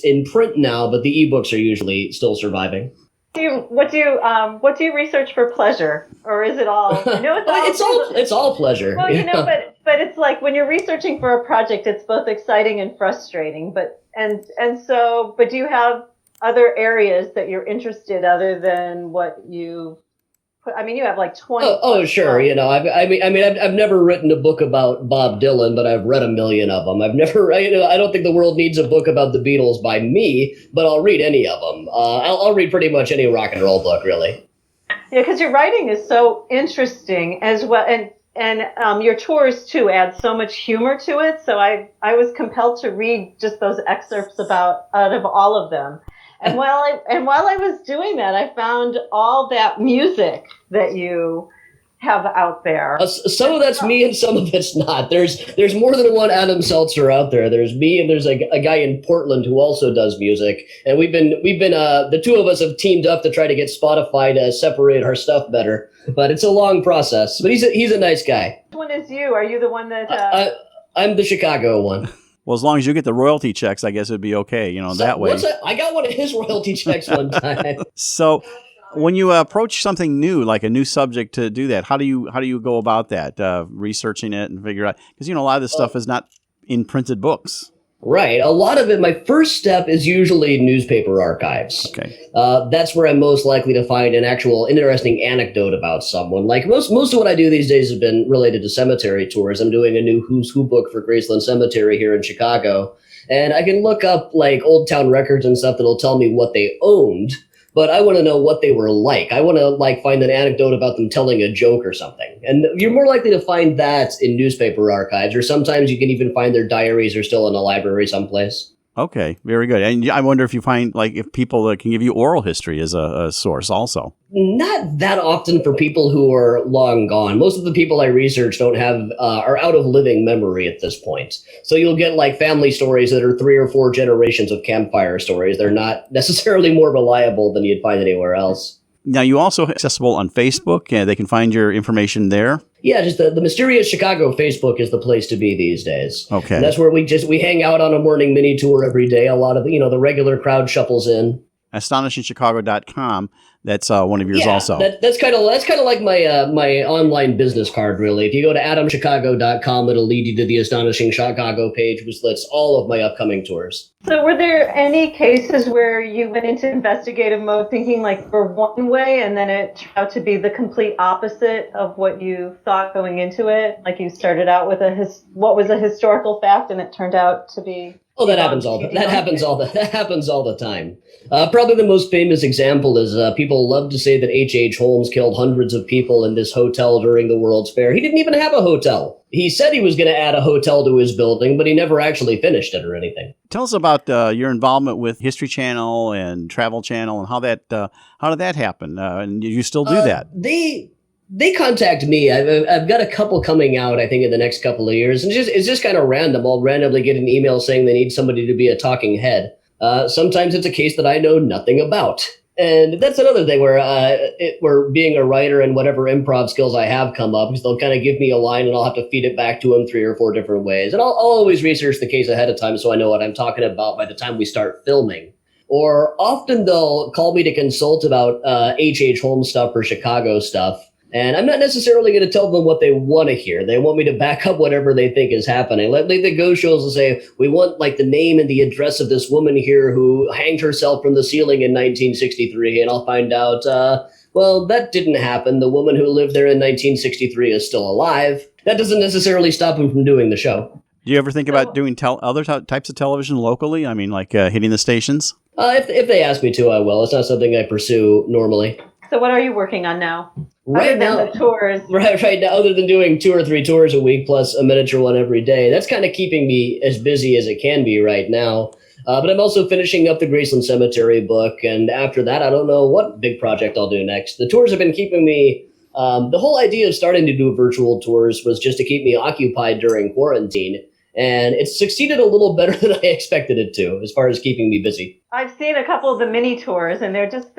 now, but the ebooks are usually still surviving. What do you research for pleasure, or is it all? I know it's all pleasure. Well, but it's like when you're researching for a project, it's both exciting and frustrating. But do you have other areas that you're interested other than what you? You have like 20. Oh, sure. I've never written a book about Bob Dylan, but I've read a million of them. I've never, I don't think the world needs a book about the Beatles by me, but I'll read any of them. I'll read pretty much any rock and roll book, really. Yeah, because your writing is so interesting as well, and your tours too add so much humor to it. So I was compelled to read just those excerpts out of all of them. And while I was doing that, I found all that music that you have out there. Some of that's me and some of it's not. There's more than one Adam Seltzer out there. There's me and there's a guy in Portland who also does music. And we've been the two of us have teamed up to try to get Spotify to separate our stuff better. But it's a long process. But he's a nice guy. Which one is you? Are you the one that? I'm the Chicago one. Well, as long as you get the royalty checks, I guess it'd be okay, that way. I got one of his royalty checks one time. So when you approach something new, like a new subject to do that, how do you go about that? Researching it and figure out, because, a lot of this stuff is not in printed books. Right. A lot of it, my first step is usually newspaper archives. Okay. That's where I'm most likely to find an actual interesting anecdote about someone. Like most of what I do these days has been related to cemetery tours. I'm doing a new Who's Who book for Graceland Cemetery here in Chicago. And I can look up like old town records and stuff that'll tell me what they owned. But I want to know what they were like. I want to find an anecdote about them telling a joke or something. And you're more likely to find that in newspaper archives, or sometimes you can even find their diaries are still in a library someplace. Okay, very good. And I wonder if you find, if people can give you oral history as a source also. Not that often for people who are long gone. Most of the people I research are out of living memory at this point. So you'll get family stories that are 3 or 4 generations of campfire stories. They're not necessarily more reliable than you'd find anywhere else. Now, you also accessible on Facebook. They can find your information there. Yeah, just the Mysterious Chicago Facebook is the place to be these days. Okay. And that's where we hang out on a morning mini tour every day. A lot of the regular crowd shuffles in. astonishingchicago.com. That's one of yours also. That's kind of like my my online business card, really. If you go to adamchicago.com, it'll lead you to the Astonishing Chicago page, which lists all of my upcoming tours. So were there any cases where you went into investigative mode thinking like for one way and then it turned out to be the complete opposite of what you thought going into it? Like you started out with what was a historical fact and it turned out to be... Oh, that happens all the time. Probably the most famous example is people love to say that H.H. Holmes killed hundreds of people in this hotel during the World's Fair. He didn't even have a hotel. He said he was going to add a hotel to his building, but he never actually finished it or anything. Tell us about your involvement with History Channel and Travel Channel and how did that happen? And you still do that? They contact me. I've got a couple coming out, I think, in the next couple of years. And it's just kind of random. I'll randomly get an email saying they need somebody to be a talking head. Sometimes it's a case that I know nothing about. And that's another thing where being a writer and whatever improv skills I have come up, because they'll kind of give me a line and I'll have to feed it back to them 3 or 4 different ways. And I'll always research the case ahead of time so I know what I'm talking about by the time we start filming. Or often they'll call me to consult about H.H. Holmes stuff or Chicago stuff. And I'm not necessarily going to tell them what they want to hear. They want me to back up whatever they think is happening. Like the Go shows will say, we want like the name and the address of this woman here who hanged herself from the ceiling in 1963. And I'll find out, well, that didn't happen. The woman who lived there in 1963 is still alive. That doesn't necessarily stop them from doing the show. Do you ever think about doing other types of television locally? I mean, like hitting the stations? If they ask me to, I will. It's not something I pursue normally. So what are you working on now? Right now, the tours. Right now, other than doing 2 or 3 tours a week plus a miniature one every day, that's kind of keeping me as busy as it can be right now. But I'm also finishing up the Graceland Cemetery book, and after that, I don't know what big project I'll do next. The tours have been keeping me. The whole idea of starting to do virtual tours was just to keep me occupied during quarantine. And it's succeeded a little better than I expected it to, as far as keeping me busy. I've seen a couple of the mini tours, and they're just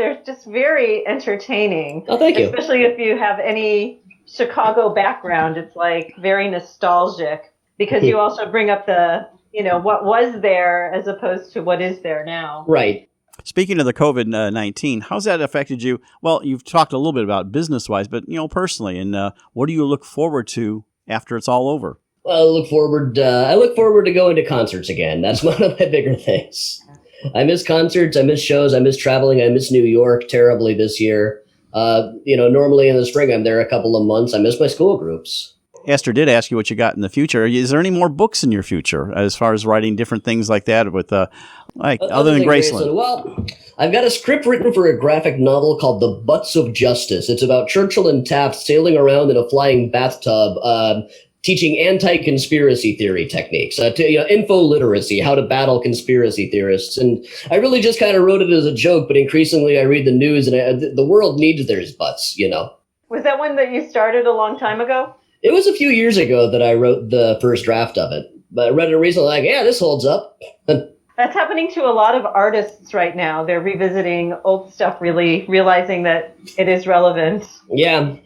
very entertaining. Oh, thank you. Especially if you have any Chicago background, it's like very nostalgic because you also bring up the, what was there as opposed to what is there now. Right. Speaking of the COVID-19, how's that affected you? Well, you've talked a little bit about business-wise, but personally, and what do you look forward to after it's all over? Well, I look forward to going to concerts again. That's one of my bigger things. I miss concerts. I miss shows. I miss traveling. I miss New York terribly this year. Normally in the spring, I'm there a couple of months. I miss my school groups. Esther did ask you what you got in the future. Is there any more books in your future as far as writing different things like that with, other than Graceland? Well, I've got a script written for a graphic novel called The Butts of Justice. It's about Churchill and Taft sailing around in a flying bathtub, teaching anti-conspiracy theory techniques, info literacy, how to battle conspiracy theorists. And I really just kind of wrote it as a joke, but increasingly I read the news and the world needs their butts, Was that one that you started a long time ago? It was a few years ago that I wrote the first draft of it, but I read it recently like, yeah, this holds up. That's happening to a lot of artists right now. They're revisiting old stuff, really realizing that it is relevant. Yeah.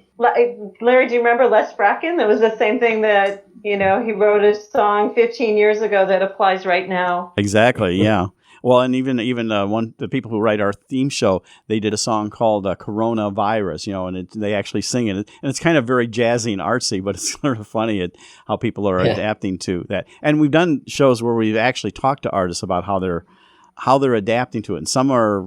Larry, do you remember Les Bracken? That was the same thing that, he wrote a song 15 years ago that applies right now. Exactly, yeah. Well, and even the people who write our theme show, they did a song called Coronavirus, and they actually sing it. And it's kind of very jazzy and artsy, but it's sort of funny how people are adapting to that. And we've done shows where we've actually talked to artists about how they're adapting to it. And some are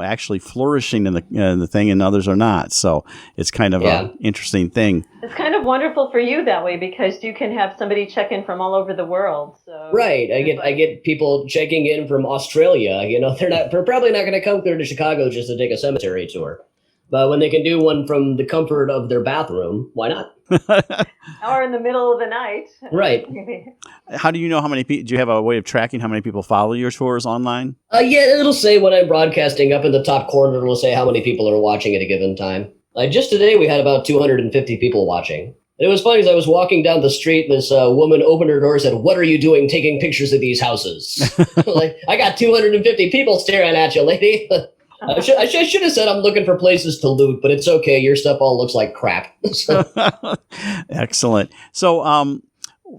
actually flourishing in the thing, and others are not. So it's kind of an interesting thing. It's kind of wonderful for you that way because you can have somebody check in from all over the world. So right, I get people checking in from Australia. They're probably not going to come clear to Chicago just to take a cemetery tour, but when they can do one from the comfort of their bathroom, why not? Or in the middle of the night. Right. How do you know how many people? Do you have a way of tracking how many people follow your tours online? Yeah, it'll say when I'm broadcasting up in the top corner. It'll say how many people are watching at a given time. Just today, we had about 250 people watching. And it was funny as I was walking down the street, and this woman opened her door and said, "What are you doing taking pictures of these houses?" Like, I got 250 people staring at you, lady. I should have said I'm looking for places to loot, but it's okay. Your stuff all looks like crap. Excellent. So,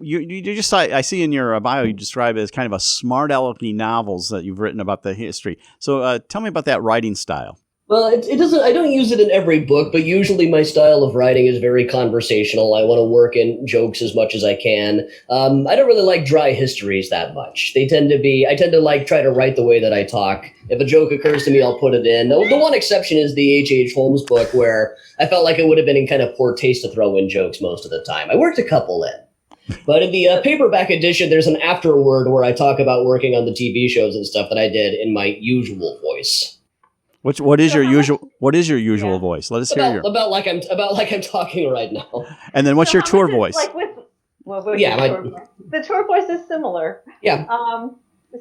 you just I see in your bio you describe it as kind of a smart alecky novels that you've written about the history. So tell me about that writing style. Well, it doesn't. I don't use it in every book, but usually my style of writing is very conversational. I want to work in jokes as much as I can. I don't really like dry histories that much. I tend to like try to write the way that I talk. If a joke occurs to me, I'll put it in. The one exception is the H.H. Holmes book, where I felt like it would have been in kind of poor taste to throw in jokes most of the time. I worked a couple in. But in the paperback edition, there's an afterword where I talk about working on the TV shows and stuff that I did in my usual voice. What is your usual voice? Let us hear your about like I'm talking right now. And then what's your tour voice? Like the tour voice is similar. Yeah.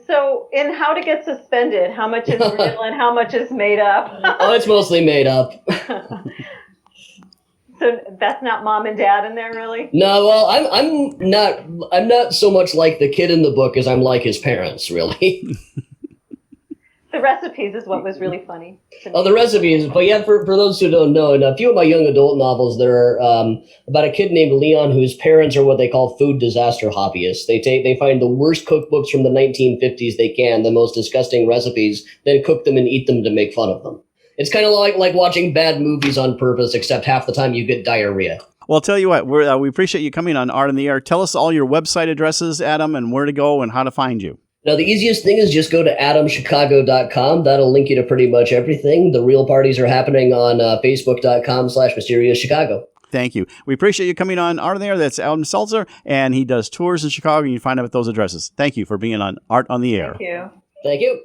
So in How to Get Suspended, how much is real and how much is made up? Oh, it's mostly made up. So that's not mom and dad in there, really? No, well, I'm not so much like the kid in the book as I'm like his parents, really. The recipes is what was really funny. Oh, the recipes. But yeah, for those who don't know, in a few of my young adult novels, there are about a kid named Leon whose parents are what they call food disaster hobbyists. They find the worst cookbooks from the 1950s they can, the most disgusting recipes, then cook them and eat them to make fun of them. It's kind of like watching bad movies on purpose, except half the time you get diarrhea. Well, I'll tell you what, we appreciate you coming on Art on the Air. Tell us all your website addresses, Adam, and where to go and how to find you. Now, the easiest thing is just go to adamchicago.com. That'll link you to pretty much everything. The real parties are happening on facebook.com/mysteriouschicago. Thank you. We appreciate you coming on Art on the Air. That's Adam Seltzer, and he does tours in Chicago, and you can find out at those addresses. Thank you for being on Art on the Air. Thank you. Thank you.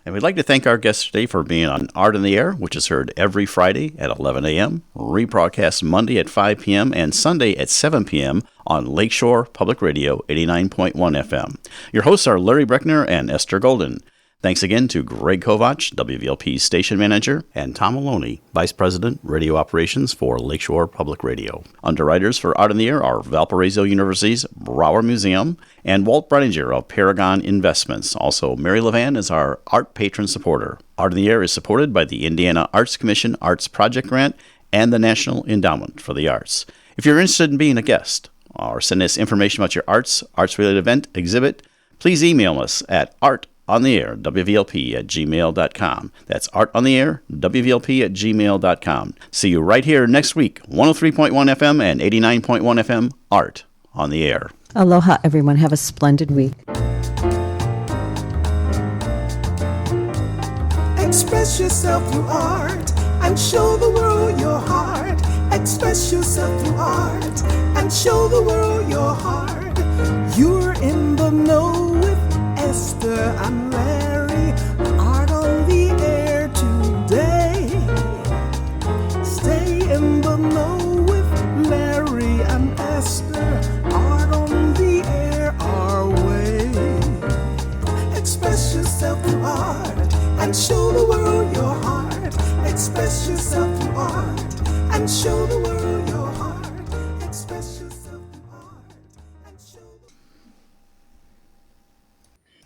And we'd like to thank our guest today for being on Art on the Air, which is heard every Friday at 11 a.m., rebroadcast Monday at 5 p.m., and Sunday at 7 p.m. on Lakeshore Public Radio 89.1 FM. Your hosts are Larry Breckner and Esther Golden. Thanks again to Greg Kovach, WVLP's station manager, and Tom Maloney, Vice President, Radio Operations for Lakeshore Public Radio. Underwriters for Art on the Air are Valparaiso University's Brower Museum and Walt Breininger of Paragon Investments. Also, Mary Levan is our art patron supporter. Art on the Air is supported by the Indiana Arts Commission Arts Project Grant and the National Endowment for the Arts. If you're interested in being a guest or send us information about your arts-related event, exhibit, please email us at artontheair@wvlp@gmail.com. That's artontheair@wvlp@gmail.com. See you right here next week, 103.1 FM and 89.1 FM, Art on the Air. Aloha, everyone. Have a splendid week. Express yourself through art and show the world your heart. Express yourself through art and show the world your heart. You're in the know with Esther and Larry. Art on the Air today. Stay in the know with Larry and Esther. Art on the Air our way. Express yourself through art and show the world your heart. Express yourself through art and show the world